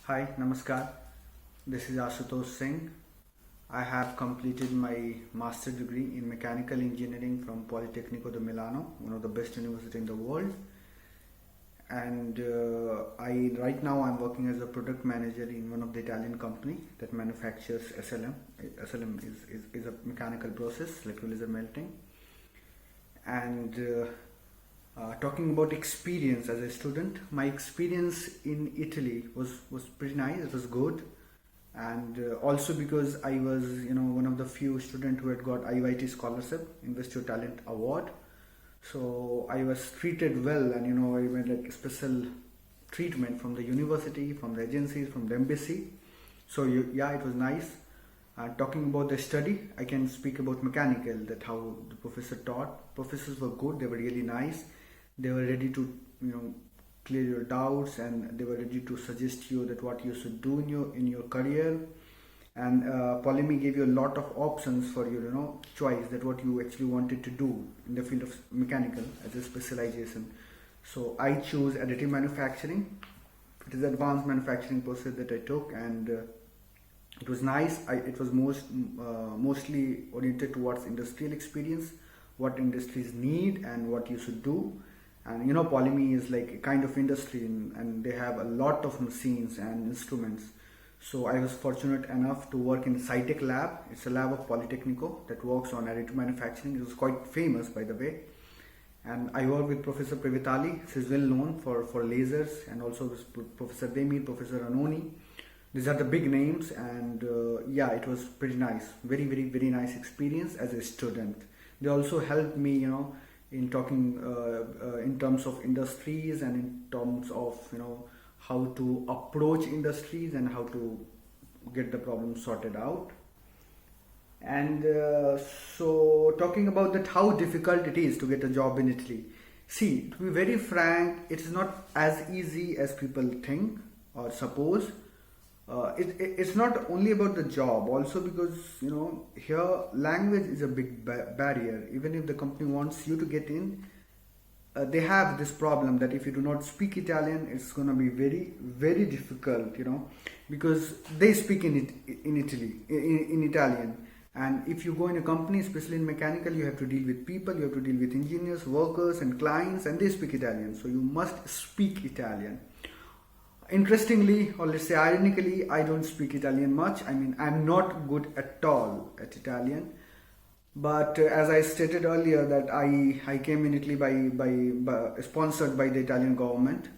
Hi, Namaskar. This is Ashutosh Singh. I have completed my master degree in mechanical engineering from Politecnico di Milano, one of the best university in the world. And I right now I'm working as a product manager in one of the Italian company that manufactures SLM. SLM is a mechanical process, electro laser melting. And talking about experience as a student, my experience in Italy was pretty nice. It was good, and also because I was one of the few students who had got IYT scholarship, Invest Your Talent Award. So I was treated well, and I went like special treatment from the university, from the agencies, from the embassy. So yeah, it was nice. Talking about the study, I can speak about mechanical, that how the professor taught. Professors were good, they were really nice. They were ready to clear your doubts, and they were ready to suggest you that what you should do in your career. And Polyme gave you a lot of options for your choice, that what you actually wanted to do in the field of mechanical as a specialization. So I chose additive manufacturing. It is advanced manufacturing process that I took, and it was nice. It was mostly oriented towards industrial experience, what industries need and what you should do. And Polyme is like a kind of industry, and they have a lot of machines and instruments. So I was fortunate enough to work in SciTech lab. It's a lab of Politecnico that works on additive manufacturing. It was quite famous, by the way. And I work with Professor Previtali. She's well known for lasers, and also with Professor Demir, Professor Anoni. These are the big names, and yeah, it was pretty nice. Very, very, very nice experience as a student. They also helped me, in talking in terms of industries, and in terms of how to approach industries and how to get the problem sorted out. And so talking about that, how difficult it is to get a job in Italy. See, to be very frank, it is not as easy as people think or suppose. It's not only about the job, also because here language is a big barrier. Even if the company wants you to get in, they have this problem that if you do not speak Italian, it's going to be very, very difficult, because they speak in Italy, in Italian. And if you go in a company, especially in mechanical, you have to deal with people, you have to deal with engineers, workers, and clients, and they speak Italian. So you must speak Italian. Interestingly, or let's say ironically, I don't speak Italian much. I mean, I'm not good at all at Italian. But as I stated earlier, that I came in Italy by sponsored by the Italian government,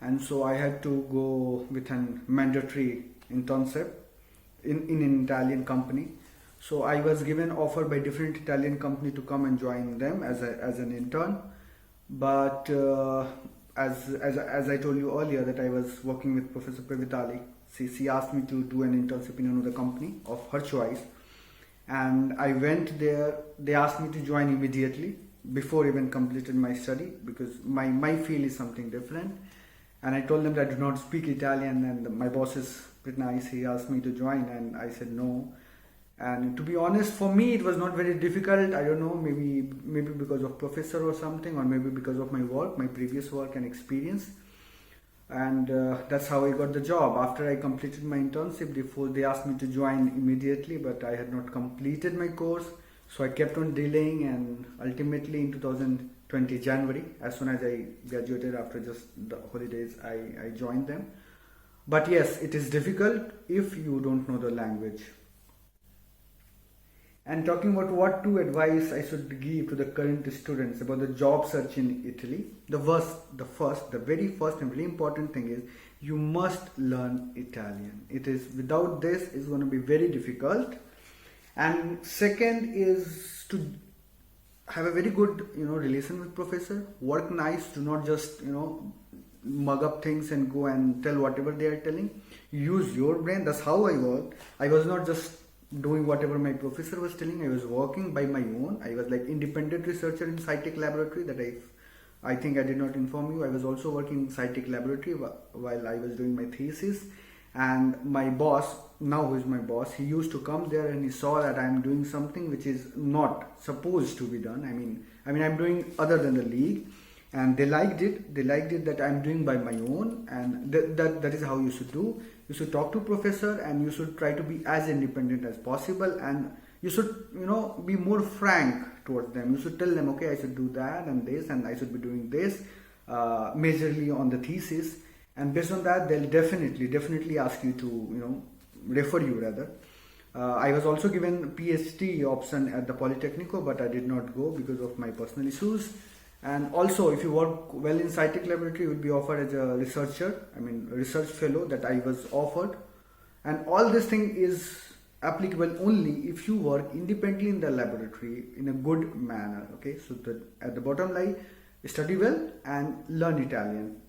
and so I had to go with an mandatory internship in an Italian company. So I was given offer by different Italian company to come and join them as an intern. But as I told you earlier, that I was working with Professor Previtali. She asked me to do an internship in another company of her choice, and I went there. They asked me to join immediately before even completed my study, because my field is something different. And I told them that I do not speak Italian, and my boss is pretty nice. He asked me to join, and I said no. And to be honest, for me it was not very difficult. I don't know, maybe because of professor or something, or maybe because of my work, my previous work and experience. And that's how I got the job. After I completed my internship, they asked me to join immediately, but I had not completed my course, so I kept on delaying, and ultimately in 2020 January, as soon as I graduated after just the holidays, I joined them. But yes, it is difficult if you don't know the language. And talking about what to advise I should give to the current students about the job search in Italy, the very first and very important thing is you must learn Italian. It is, without this, it's going to be very difficult. And second is to have a very good relation with professor. Work nice. Do not just mug up things and go and tell whatever they are telling. Use your brain. That's how I worked. I was not just doing whatever my professor was telling. I was working by my own. I was like independent researcher in SciTech laboratory, that I think I did not inform you. I was also working in SciTech laboratory while I was doing my thesis. And my boss, now who is my boss, he used to come there, and he saw that I am doing something which is not supposed to be done. I mean I'm doing other than the league. and they liked it that I'm doing by my own, and that is how you should do. You should talk to professor, and you should try to be as independent as possible, and you should be more frank towards them. You should tell them, okay, I should do that and this, and I should be doing this majorly on the thesis, and based on that they'll definitely ask you to refer you rather. I was also given PhD option at the Polytechnico, but I did not go because of my personal issues. And also, if you work well in SciTech laboratory, you will be offered as a researcher, research fellow that I was offered. And all this thing is applicable only if you work independently in the laboratory in a good manner. Okay, so at the bottom line, study well and learn Italian.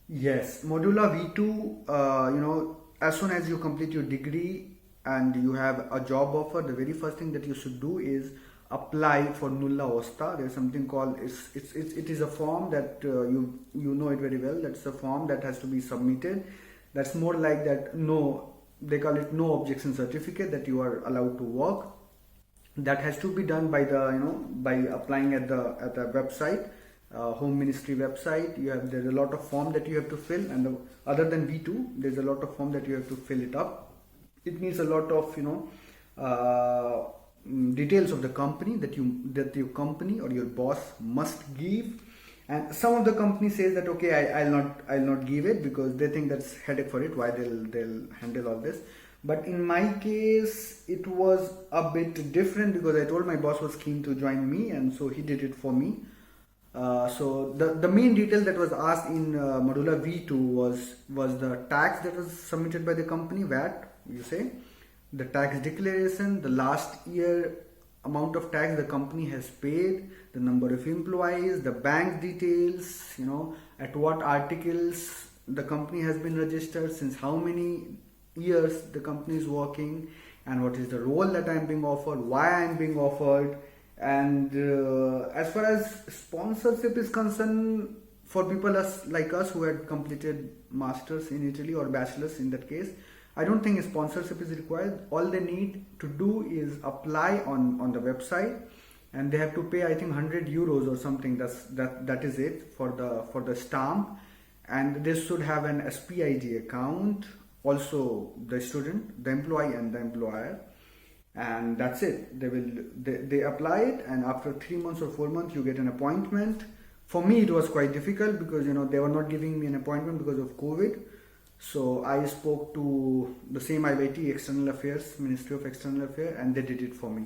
Yes, Modula V2, as soon as you complete your degree and you have a job offer, the very first thing that you should do is apply for nulla osta. There's something called, it is a form that you know it very well. That's a form that has to be submitted. That's more like that, they call it no objection certificate, that you are allowed to work. That has to be done by by applying at the website, Home Ministry website. There's a lot of form that you have to fill, and other than V2, there's a lot of form that you have to fill it up. It needs a lot of details of the company that your company or your boss must give. And some of the company says that okay, I'll not give it because they think that's headache for it. Why they'll handle all this. But in my case, it was a bit different because I told my boss was keen to join me, and so he did it for me. So the main detail that was asked in Modula V2 was the tax that was submitted by the company, VAT, you say, the tax declaration, the last year amount of tax the company has paid, the number of employees, the bank details, at what articles the company has been registered, since how many years the company is working, and what is the role that I'm being offered, why I'm being offered. And as far as sponsorship is concerned, for people like us who had completed masters in Italy or bachelors in that case, I don't think a sponsorship is required. All they need to do is apply on the website, and they have to pay, I think, 100 euros or something. That is it for the stamp, and they should have an SPID account. Also, the student, the employee, and the employer. And that's it. They apply it, and after 3 months or 4 months you get an appointment. For me it was quite difficult because they were not giving me an appointment because of COVID. So I spoke to the same IIT External Affairs, Ministry of External Affairs, and they did it for me.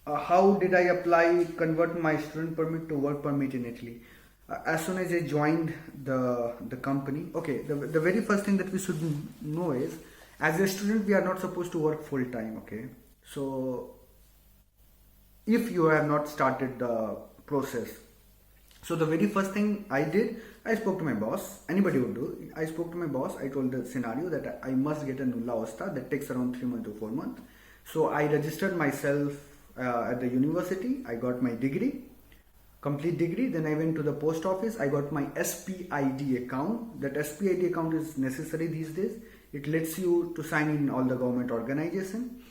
How did I convert my student permit to work permit in Italy? As soon as I joined the company, okay, the very first thing that we should know is, as a student, we are not supposed to work full time, okay? So, if you have not started the process, so the very first thing I did, I spoke to my boss. Anybody would do. I spoke to my boss. I told the scenario that I must get a nulla osta that takes around 3 months to 4 months. So I registered myself at the university. I got my degree, complete degree. Then I went to the post office. I got my SPID account. That SPID account is necessary these days. It lets you to sign in all the government organization.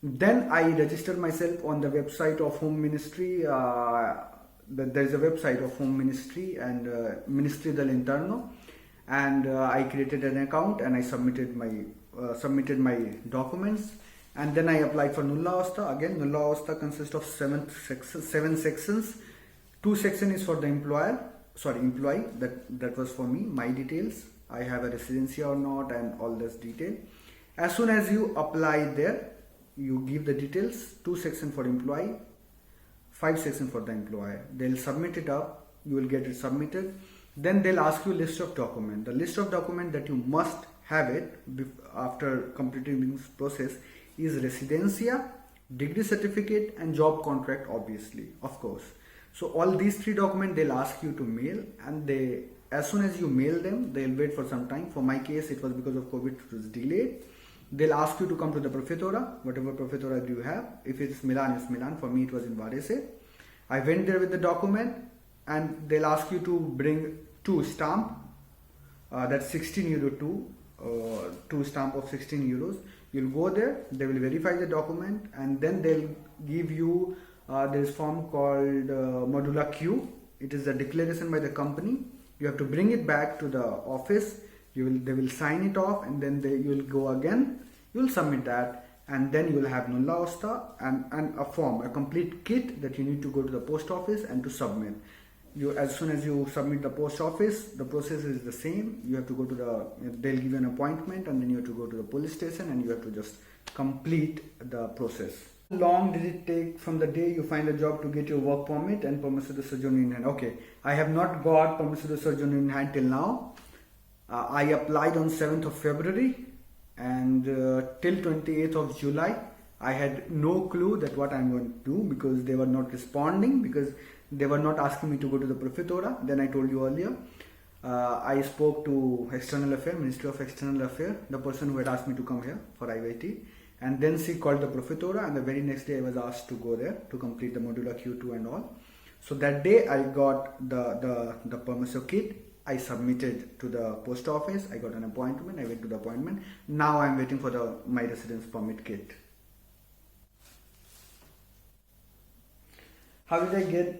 Then I registered myself on the website of Home Ministry. There is a website of Home Ministry and Ministry dell'Interno, and I created an account and I submitted my documents, and then I applied for nulla osta. Again, nulla osta consists of 7 sections. 2 sections is for the employee. That was for me, my details. I have a residency or not, and all this detail. As soon as you apply there, you give the details. 2 sections for employee, 5 sections for the employer. They'll submit it up. You will get it submitted. Then they'll ask you a list of documents. The list of documents that you must have it after completing this process is residencia, degree certificate, and job contract, obviously, of course. So all these 3 documents they'll ask you to mail, and as soon as you mail them, they'll wait for some time. For my case, it was because of COVID, it was delayed. They'll ask you to come to the prefettura, whatever prefettura you have. If it's Milan, it's Milan. For me, it was in Varese. I went there with the document, and they'll ask you to bring 2 stamp. That's 16 euro 2 stamp of 16 euros. You'll go there, they will verify the document, and then they'll give you this form called Modula Q. It is a declaration by the company. You have to bring it back to the office. They will sign it off, and then you will go again. You will submit that, and then you will have Nulla Osta and a form, a complete kit that you need to go to the post office and to submit. As soon as you submit the post office, the process is the same. You have to go to they'll give you an appointment, and then you have to go to the police station, and you have to just complete the process. How long did it take from the day you find a job to get your work permit and permission to sojourn in hand? Okay, I have not got permission to sojourn in hand till now. I applied on 7th of February, and till 28th of July, I had no clue that what I'm going to do, because they were not responding, because they were not asking me to go to the Prefectura. Then I told you earlier, I spoke to External Affairs, Ministry of External Affairs, the person who had asked me to come here for IYT, and then she called the Prefectura, and the very next day I was asked to go there to complete the Modula Q2 and all. So that day I got the permiso kit. I submitted to the post office. I got an appointment. I went to the appointment. Now I'm waiting for my residence permit kit. How did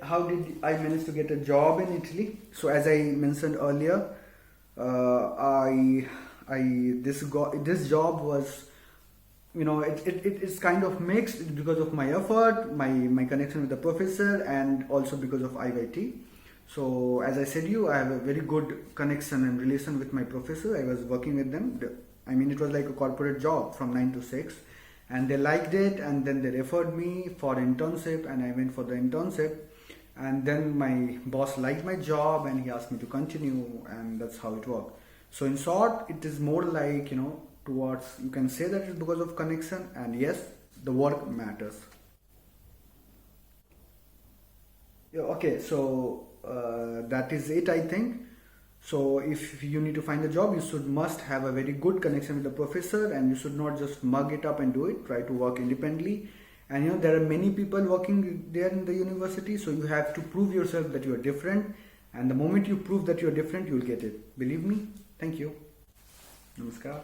I manage to get a job in Italy? So as I mentioned earlier, this job was, it's kind of mixed because of my effort, my connection with the professor, and also because of IYT. So as I said I have a very good connection and relation with my professor. I was working with them. It was like a corporate job from 9 to 6. And they liked it, and then they referred me for internship, and I went for the internship, and then my boss liked my job and he asked me to continue, and that's how it worked. So in short, it is more like, towards, you can say that it's because of connection, and yes, the work matters. Yeah, okay, so that is it, I think. So if you need to find a job, you must have a very good connection with the professor, and you should not just mug it up and do it. Try to work independently. And there are many people working there in the university, so you have to prove yourself that you are different. And the moment you prove that you are different, you will get it. Believe me. Thank you. Namaskar.